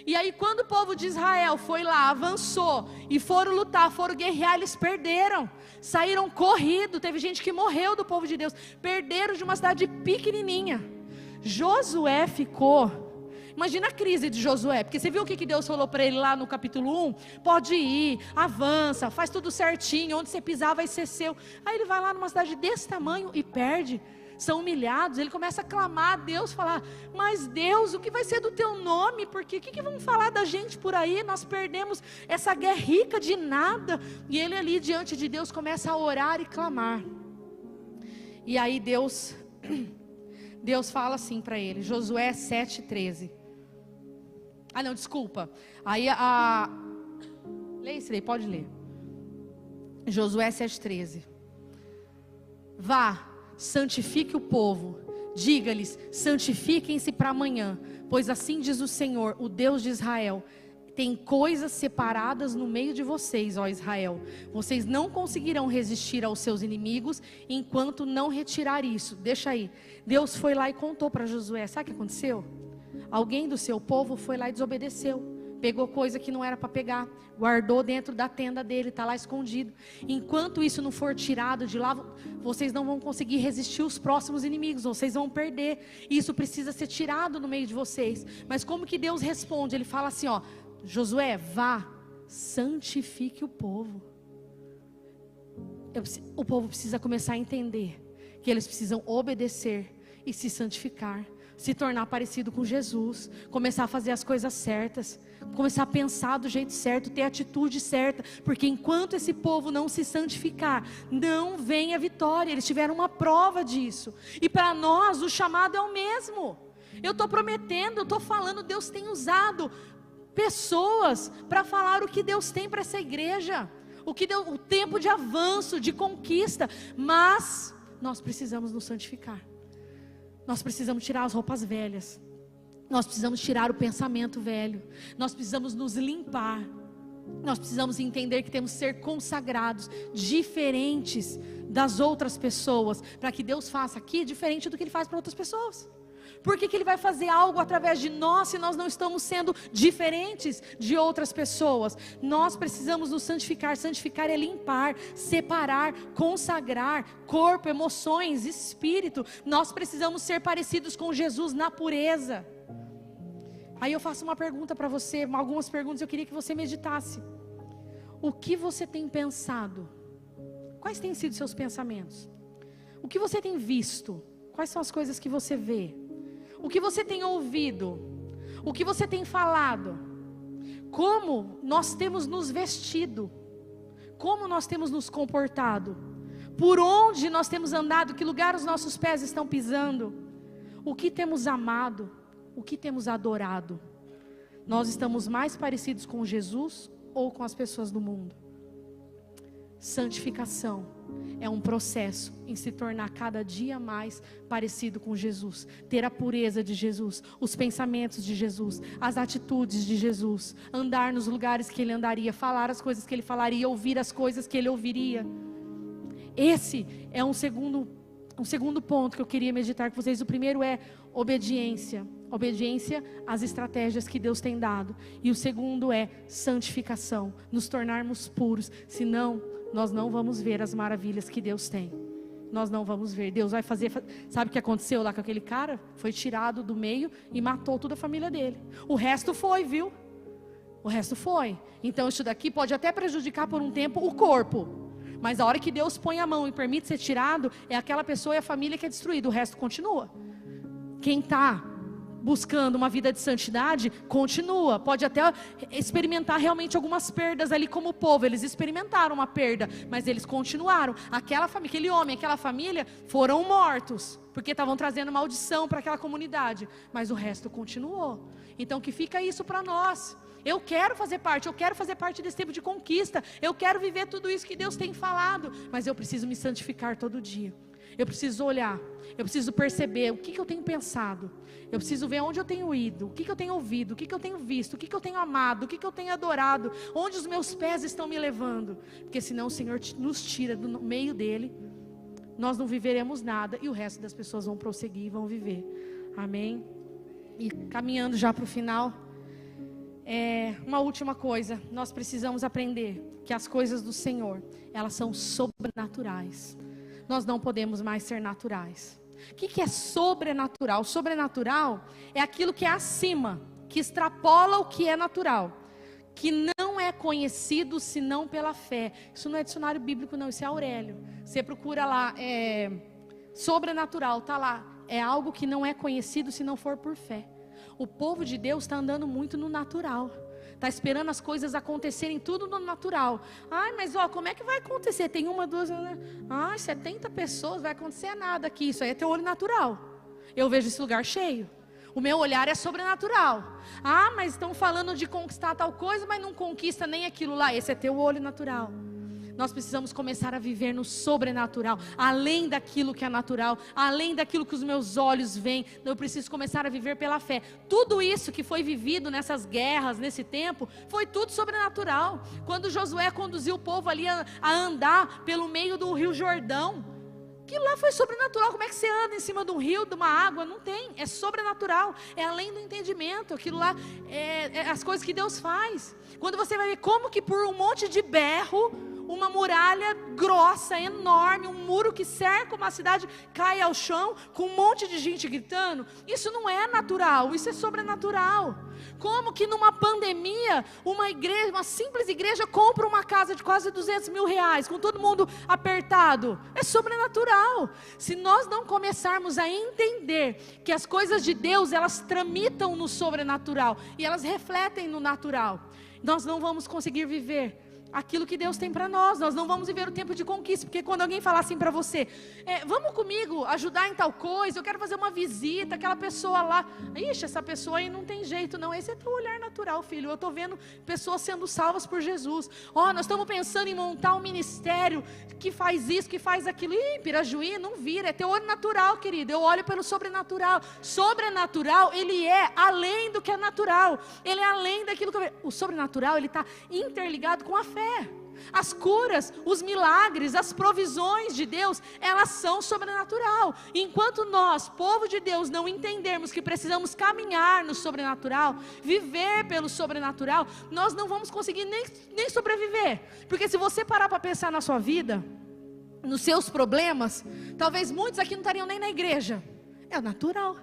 E aí quando o povo de Israel foi lá, avançou, e foram lutar, foram guerrear, eles perderam, saíram corrido, teve gente que morreu do povo de Deus, perderam de uma cidade pequenininha. Josué ficou... Imagina a crise de Josué, porque você viu o que Deus falou para ele lá no capítulo 1? Pode ir, avança, faz tudo certinho, onde você pisar vai ser seu. Aí ele vai lá numa cidade desse tamanho e perde, são humilhados, ele começa a clamar a Deus, falar, mas Deus, o que vai ser do teu nome? Porque o que vão falar da gente por aí? Nós perdemos essa guerrica de nada. E ele ali diante de Deus começa a orar e clamar. E aí Deus Deus fala assim para ele, Josué 7:13. Ah não, desculpa. Aí lê isso daí, pode ler. Josué 7:13. Vá, santifique o povo, diga-lhes, santifiquem-se para amanhã, pois assim diz o Senhor, o Deus de Israel, tem coisas separadas no meio de vocês, ó Israel. Vocês não conseguirão resistir aos seus inimigos enquanto não retirar isso. Deixa aí. Deus foi lá e contou para Josué. Sabe o que aconteceu? Alguém do seu povo foi lá e desobedeceu. Pegou coisa que não era para pegar. Guardou dentro da tenda dele, está lá escondido. Enquanto isso não for tirado de lá, vocês não vão conseguir resistir os próximos inimigos. Vocês vão perder. Isso precisa ser tirado no meio de vocês. Mas como que Deus responde? Ele fala assim, ó. Josué, vá, santifique o povo. O povo precisa começar a entender que eles precisam obedecer e se santificar, se tornar parecido com Jesus, começar a fazer as coisas certas, começar a pensar do jeito certo, ter a atitude certa, porque enquanto esse povo não se santificar, não vem a vitória. Eles tiveram uma prova disso, e para nós o chamado é o mesmo. Eu estou prometendo, eu estou falando, Deus tem usado pessoas para falar o que Deus tem para essa igreja, o que deu o tempo de avanço, de conquista, mas nós precisamos nos santificar. Nós precisamos tirar as roupas velhas, nós precisamos tirar o pensamento velho, nós precisamos nos limpar, nós precisamos entender que temos que ser consagrados, diferentes das outras pessoas, para que Deus faça aqui diferente do que Ele faz para outras pessoas. Por que Ele vai fazer algo através de nós se nós não estamos sendo diferentes de outras pessoas? Nós precisamos nos santificar. Santificar é limpar, separar, consagrar corpo, emoções, espírito. Nós precisamos ser parecidos com Jesus na pureza. Aí eu faço uma pergunta para você, algumas perguntas eu queria que você meditasse. O que você tem pensado? Quais têm sido seus pensamentos? O que você tem visto? Quais são as coisas que você vê? O que você tem ouvido? O que você tem falado? Como nós temos nos vestido? Como nós temos nos comportado? Por onde nós temos andado? Que lugar os nossos pés estão pisando? O que temos amado? O que temos adorado? Nós estamos mais parecidos com Jesus ou com as pessoas do mundo? Santificação é um processo em se tornar cada dia mais parecido com Jesus, ter a pureza de Jesus, os pensamentos de Jesus, as atitudes de Jesus, andar nos lugares que Ele andaria, falar as coisas que Ele falaria, ouvir as coisas que Ele ouviria. Esse é um segundo ponto que eu queria meditar com vocês. O primeiro é obediência às estratégias que Deus tem dado, e o segundo é santificação, nos tornarmos puros, senão nós não vamos ver as maravilhas que Deus tem. Nós não vamos ver. Deus vai fazer. Sabe o que aconteceu lá com aquele cara? Foi tirado do meio e matou toda a família dele. O resto foi, viu? O resto foi. Então isso daqui pode até prejudicar por um tempo o corpo, mas a hora que Deus põe a mão e permite ser tirado, é aquela pessoa e a família que é destruída. O resto continua. Quem está buscando uma vida de santidade, continua, pode até experimentar realmente algumas perdas ali como o povo. Eles experimentaram uma perda, mas eles continuaram. Aquela família, aquele homem, aquela família foram mortos, porque estavam trazendo maldição para aquela comunidade, mas o resto continuou. Então que fica isso para nós. Eu quero fazer parte desse tempo de conquista, eu quero viver tudo isso que Deus tem falado, mas eu preciso me santificar todo dia. Eu preciso olhar, eu preciso perceber o que eu tenho pensado, eu preciso ver onde eu tenho ido, o que eu tenho ouvido, o que eu tenho visto, o que eu tenho amado, o que eu tenho adorado, onde os meus pés estão me levando, porque senão o Senhor nos tira do meio dele, nós não viveremos nada e o resto das pessoas vão prosseguir e vão viver. Amém? E caminhando já para o final, uma última coisa, nós precisamos aprender que as coisas do Senhor, elas são sobrenaturais. Nós não podemos mais ser naturais. O que é sobrenatural? Sobrenatural é aquilo que é acima, que extrapola o que é natural, que não é conhecido senão pela fé. Isso não é dicionário bíblico não, isso é Aurélio. Você procura lá, sobrenatural, está lá. É algo que não é conhecido se não for por fé. O povo de Deus está andando muito no natural. Está esperando as coisas acontecerem tudo no natural. Ai, mas como é que vai acontecer? Tem 1, 2, 70 pessoas, vai acontecer nada aqui. Isso aí é teu olho natural. eu vejo esse lugar cheio. O meu olhar é sobrenatural. Ah, mas estão falando de conquistar tal coisa, mas não conquista nem aquilo lá. Esse é teu olho natural. Nós precisamos começar a viver no sobrenatural, além daquilo que é natural, além daquilo que os meus olhos veem. Eu preciso começar a viver pela fé. Tudo isso que foi vivido nessas guerras, nesse tempo, foi tudo sobrenatural. Quando Josué conduziu o povo ali a andar pelo meio do rio Jordão, aquilo lá foi sobrenatural. Como é que você anda em cima de um rio, de uma água? Não tem, é sobrenatural, é além do entendimento. Aquilo lá é as coisas que Deus faz. Quando você vai ver como que por um monte de berro, uma muralha grossa, enorme, um muro que cerca uma cidade, cai ao chão, com um monte de gente gritando. Isso não é natural, isso é sobrenatural. Como que numa pandemia, uma igreja, uma simples igreja compra uma casa de quase 200 mil reais, com todo mundo apertado? É sobrenatural. Se nós não começarmos a entender que as coisas de Deus, elas tramitam no sobrenatural, e elas refletem no natural, nós não vamos conseguir viver aquilo que Deus tem para nós. Nós não vamos viver o tempo de conquista. Porque quando alguém falar assim para você, vamos comigo ajudar em tal coisa, eu quero fazer uma visita, aquela pessoa lá, ixi, essa pessoa aí não tem jeito não. Esse é teu olhar natural, filho. Eu estou vendo pessoas sendo salvas por Jesus. Nós estamos pensando em montar um ministério que faz isso, que faz aquilo. Ih, Pirajuí, não vira, é teu olho natural, querido. Eu olho pelo sobrenatural. Sobrenatural, ele é além do que é natural. Ele é além daquilo que eu vejo. O sobrenatural, ele está interligado com a fé. As curas, os milagres, as provisões de Deus, elas são sobrenatural. Enquanto nós, povo de Deus, não entendermos que precisamos caminhar no sobrenatural, viver pelo sobrenatural, nós não vamos conseguir nem sobreviver. Porque se você parar para pensar na sua vida, nos seus problemas, talvez muitos aqui não estariam nem na igreja. É natural.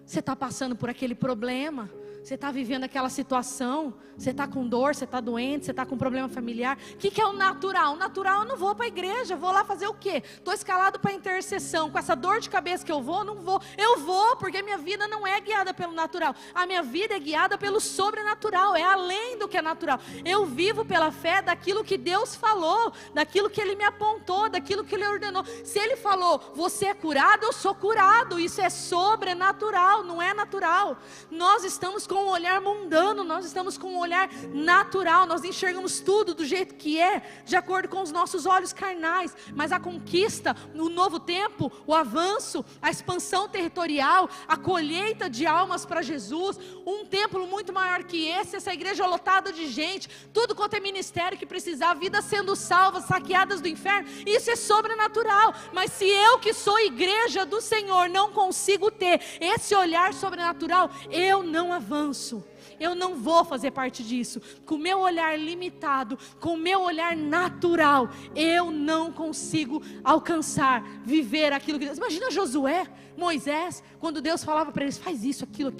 Você está passando por aquele problema, você está vivendo aquela situação, você está com dor, você está doente, você está com problema familiar. O que é o natural? O natural, eu não vou para a igreja, vou lá fazer o quê? Estou escalado para a intercessão, com essa dor de cabeça que eu vou, não vou. Eu vou, porque minha vida não é guiada pelo natural. A minha vida é guiada pelo sobrenatural, é além do que é natural. Eu vivo pela fé daquilo que Deus falou, daquilo que Ele me apontou, daquilo que Ele ordenou. Se Ele falou, você é curado, eu sou curado. Isso é sobrenatural, não é natural. Nós estamos com um olhar mundano, nós estamos com um olhar natural, nós enxergamos tudo do jeito que é, de acordo com os nossos olhos carnais. Mas a conquista, o novo tempo, o avanço, a expansão territorial, a colheita de almas para Jesus, um templo muito maior que esse, essa igreja lotada de gente, tudo quanto é ministério que precisar, vidas sendo salvas, saqueadas do inferno, isso é sobrenatural. Mas se eu que sou igreja do Senhor não consigo ter esse olhar sobrenatural, eu não avanço. Eu não vou fazer parte disso. Com o meu olhar limitado, com o meu olhar natural, eu não consigo alcançar, viver aquilo que Deus... Imagina Josué, Moisés, quando Deus falava para eles, faz isso, aquilo.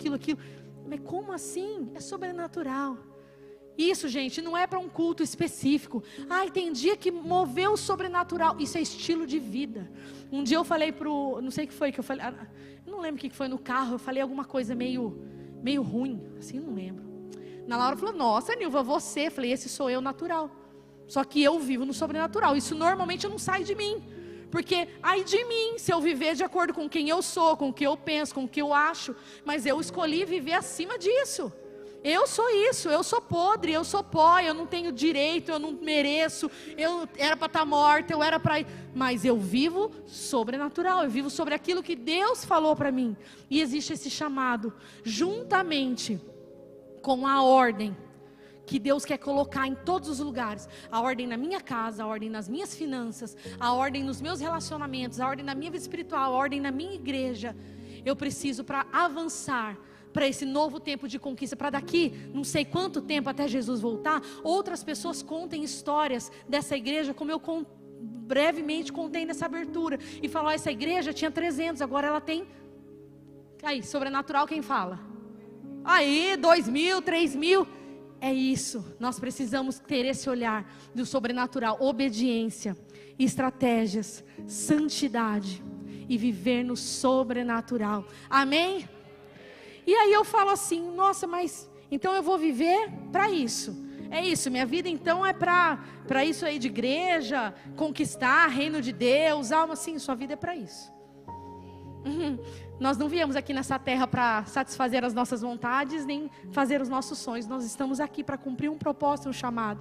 Mas como assim? É sobrenatural. Isso, gente, não é para um culto específico. Tem dia que moveu o sobrenatural. Isso é estilo de vida. Um dia eu falei não sei o que foi que eu falei, não lembro o que foi no carro, eu falei alguma coisa meio ruim, assim, não lembro. Na Laura falou, nossa, Nilva, você. Eu falei, esse sou eu natural. Só que eu vivo no sobrenatural. Isso normalmente não sai de mim. Porque, ai de mim, se eu viver de acordo com quem eu sou, com o que eu penso, com o que eu acho. Mas eu escolhi viver acima disso. Eu sou isso, eu sou podre, eu sou pó, eu não tenho direito, eu não mereço, eu era para estar morta, eu era para... Mas eu vivo sobrenatural, eu vivo sobre aquilo que Deus falou para mim. E existe esse chamado, juntamente com a ordem que Deus quer colocar em todos os lugares. A ordem na minha casa, a ordem nas minhas finanças, a ordem nos meus relacionamentos, a ordem na minha vida espiritual, a ordem na minha igreja. Eu preciso, para avançar para esse novo tempo de conquista, para daqui não sei quanto tempo até Jesus voltar, outras pessoas contem histórias dessa igreja, como eu brevemente contei nessa abertura, e falar, essa igreja tinha 300, agora ela tem, aí, sobrenatural quem fala? Aí, 2.000, 3.000, é isso, nós precisamos ter esse olhar do sobrenatural, obediência, estratégias, santidade, e viver no sobrenatural, amém? E aí eu falo assim, nossa, mas então eu vou viver para isso. É isso, minha vida então é para isso aí de igreja, conquistar, reino de Deus, alma, sim, sua vida é para isso. Nós não viemos aqui nessa terra para satisfazer as nossas vontades, nem fazer os nossos sonhos. Nós estamos aqui para cumprir um propósito, um chamado.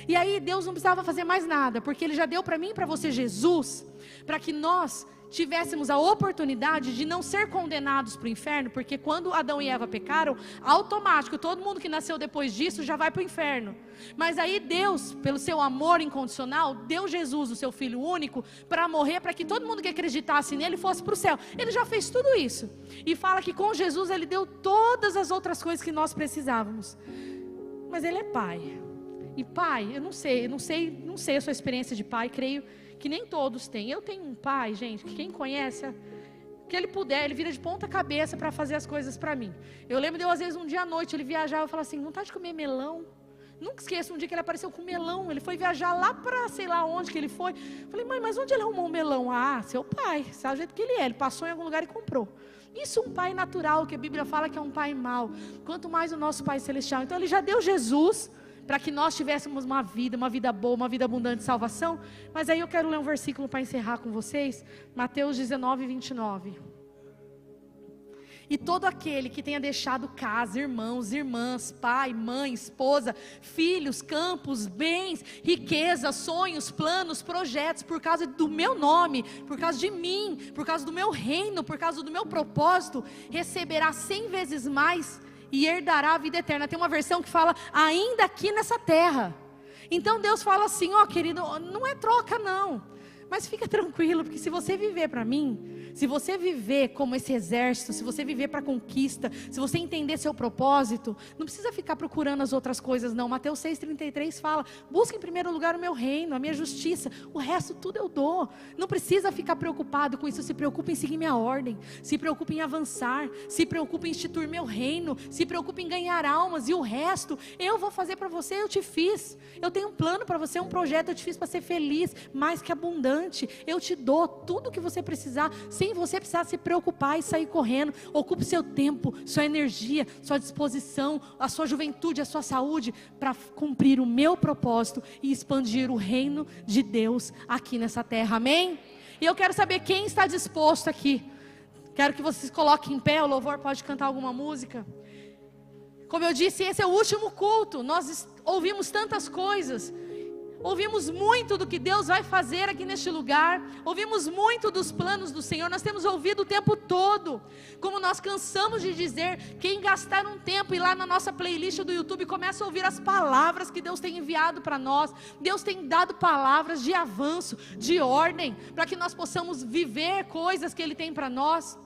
E aí Deus não precisava fazer mais nada, porque Ele já deu para mim e para você Jesus, para que nós tivéssemos a oportunidade de não ser condenados para o inferno, porque quando Adão e Eva pecaram, automático, todo mundo que nasceu depois disso já vai para o inferno. Mas aí Deus, pelo seu amor incondicional, deu Jesus, o seu Filho único, para morrer, para que todo mundo que acreditasse nele fosse para o céu. Ele já fez tudo isso, e fala que com Jesus Ele deu todas as outras coisas que nós precisávamos. Mas Ele é Pai, e Pai, eu não sei a sua experiência de pai, creio que nem todos têm. Eu tenho um pai, gente, que quem conhece, que ele puder, ele vira de ponta cabeça para fazer as coisas para mim. Eu lembro de eu, às vezes, um dia à noite, ele viajava e falava assim, vontade de comer melão. Nunca esqueço um dia que ele apareceu com melão. Ele foi viajar lá para sei lá onde que ele foi. Falei, mãe, mas onde ele arrumou um melão? Ah, seu pai, sabe o jeito que ele é. Ele passou em algum lugar e comprou. Isso um pai natural, que a Bíblia fala que é um pai mau. Quanto mais o nosso Pai Celestial. Então ele já deu Jesus para que nós tivéssemos uma vida boa, uma vida abundante de salvação. Mas aí eu quero ler um versículo para encerrar com vocês. Mateus 19, 29. E todo aquele que tenha deixado casa, irmãos, irmãs, pai, mãe, esposa, filhos, campos, bens, riqueza, sonhos, planos, projetos, por causa do meu nome, por causa de mim, por causa do meu reino, por causa do meu propósito, receberá 100 vezes mais e herdará a vida eterna. Tem uma versão que fala, ainda aqui nessa terra. Então Deus fala assim, ó querido, não é troca não, mas fica tranquilo, porque se você viver para mim, se você viver como esse exército, se você viver para conquista, se você entender seu propósito, não precisa ficar procurando as outras coisas não. Mateus 6,33 fala, busque em primeiro lugar o meu reino, a minha justiça, o resto tudo eu dou. Não precisa ficar preocupado com isso, se preocupe em seguir minha ordem, se preocupe em avançar, se preocupe em instituir meu reino, se preocupe em ganhar almas, e o resto eu vou fazer para você. Eu te fiz, eu tenho um plano para você, um projeto, eu te fiz para ser feliz, mais que abundante. Eu te dou tudo o que você precisar, sem você precisar se preocupar e sair correndo. Ocupe seu tempo, sua energia, sua disposição, a sua juventude, a sua saúde, para cumprir o meu propósito e expandir o reino de Deus aqui nessa terra, amém? E eu quero saber quem está disposto aqui. Quero que vocês coloquem em pé, o louvor pode cantar alguma música. Como eu disse, esse é o último culto, nós ouvimos tantas coisas. Ouvimos muito do que Deus vai fazer aqui neste lugar. Ouvimos muito dos planos do Senhor. Nós temos ouvido o tempo todo. Como nós cansamos de dizer, quem gastar um tempo e ir lá na nossa playlist do YouTube começa a ouvir as palavras que Deus tem enviado para nós. Deus tem dado palavras de avanço, de ordem, para que nós possamos viver coisas que Ele tem para nós.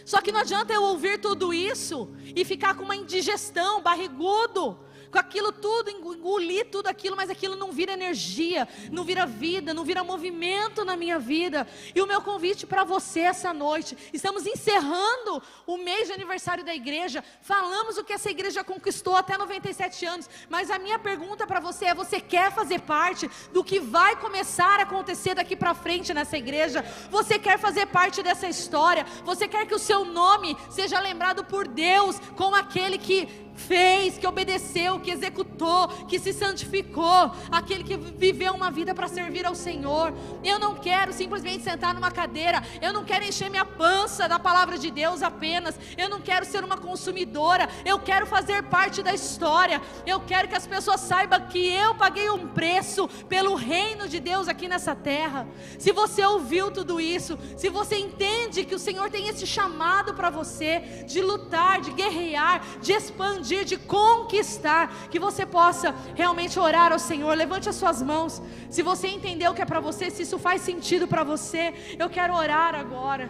Só que não adianta eu ouvir tudo isso e ficar com uma indigestão, barrigudo, com aquilo tudo, engolir tudo aquilo, mas aquilo não vira energia, não vira vida, não vira movimento na minha vida. E o meu convite para você essa noite, estamos encerrando o mês de aniversário da igreja, falamos o que essa igreja conquistou até 97 anos, mas a minha pergunta para você é, você quer fazer parte do que vai começar a acontecer daqui para frente nessa igreja? Você quer fazer parte dessa história? Você quer que o seu nome seja lembrado por Deus como aquele que fez, que obedeceu, que executou, que se santificou, aquele que viveu uma vida para servir ao Senhor? Eu não quero simplesmente sentar numa cadeira, eu não quero encher minha pança da palavra de Deus apenas, eu não quero ser uma consumidora, eu quero fazer parte da história, eu quero que as pessoas saibam que eu paguei um preço pelo reino de Deus aqui nessa terra. Se você ouviu tudo isso, se você entende que o Senhor tem esse chamado para você, de lutar, de guerrear, de expandir, de conquistar, que você possa realmente orar ao Senhor. Levante as suas mãos, se você entendeu o que é para você, se isso faz sentido para você. Eu quero orar agora.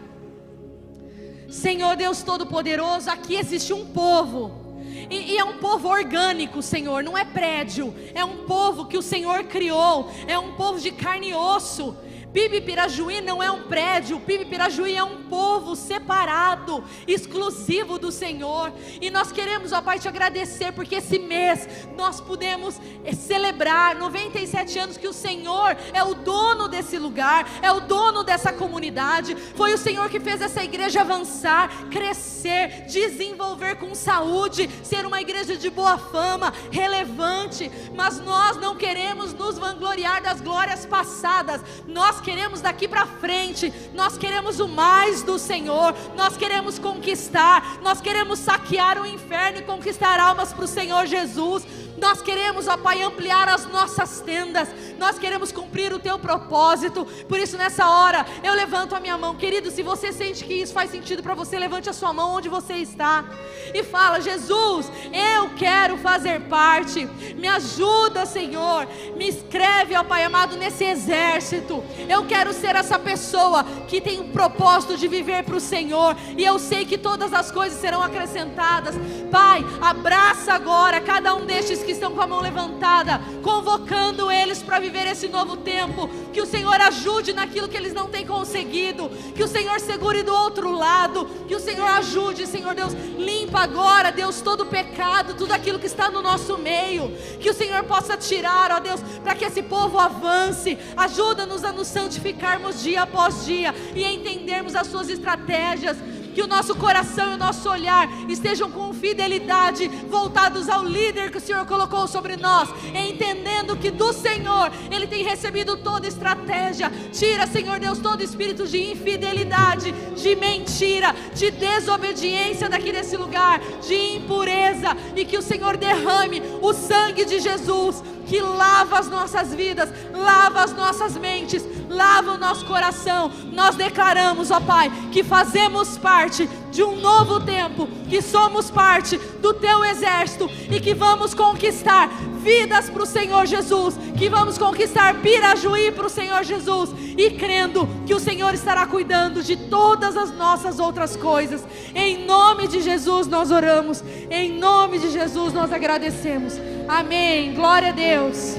Senhor Deus Todo-Poderoso, aqui existe um povo, e é um povo orgânico, Senhor, não é prédio, é um povo que o Senhor criou, é um povo de carne e osso. PIB Pirajuí não é um prédio, PIB Pirajuí é um povo separado, exclusivo do Senhor. E nós queremos, ó Pai, te agradecer, porque esse mês nós pudemos celebrar 97 anos que o Senhor é o dono desse lugar, é o dono dessa comunidade. Foi o Senhor que fez essa igreja avançar, crescer, desenvolver com saúde, ser uma igreja de boa fama, relevante. Mas nós não queremos nos vangloriar das glórias passadas, nós queremos daqui para frente, nós queremos o mais do Senhor, nós queremos conquistar, nós queremos saquear o inferno e conquistar almas para o Senhor Jesus. Nós queremos, ó Pai, ampliar as nossas tendas, nós queremos cumprir o Teu propósito. Por isso nessa hora, eu levanto a minha mão. Querido, se você sente que isso faz sentido para você, levante a sua mão onde você está e fala: Jesus, eu quero fazer parte, me ajuda, Senhor, me escreve, ó Pai amado, nesse exército. Eu quero ser essa pessoa que tem o propósito de viver para o Senhor, e eu sei que todas as coisas serão acrescentadas. Pai, abraça agora cada um destes que estão com a mão levantada, convocando eles para viver esse novo tempo. Que o Senhor ajude naquilo que eles não têm conseguido, que o Senhor segure do outro lado, que o Senhor ajude, Senhor Deus, limpa agora, Deus, todo o pecado, tudo aquilo que está no nosso meio, que o Senhor possa tirar, ó Deus, para que esse povo avance. Ajuda-nos a nos santificarmos dia após dia e a entendermos as suas estratégias. Que o nosso coração e o nosso olhar estejam com fidelidade voltados ao líder que o Senhor colocou sobre nós, entendendo que do Senhor Ele tem recebido toda estratégia. Tira, Senhor Deus, todo espírito de infidelidade, de mentira, de desobediência daqui desse lugar, de impureza, e que o Senhor derrame o sangue de Jesus, que lava as nossas vidas, lava as nossas mentes, lava o nosso coração. Nós declaramos, ó Pai, que fazemos parte de um novo tempo, que somos parte do Teu exército e que vamos conquistar vidas para o Senhor Jesus, que vamos conquistar Pirajuí para o Senhor Jesus, e crendo que o Senhor estará cuidando de todas as nossas outras coisas. Em nome de Jesus nós oramos, em nome de Jesus nós agradecemos. Amém, glória a Deus.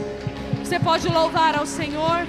Você pode louvar ao Senhor.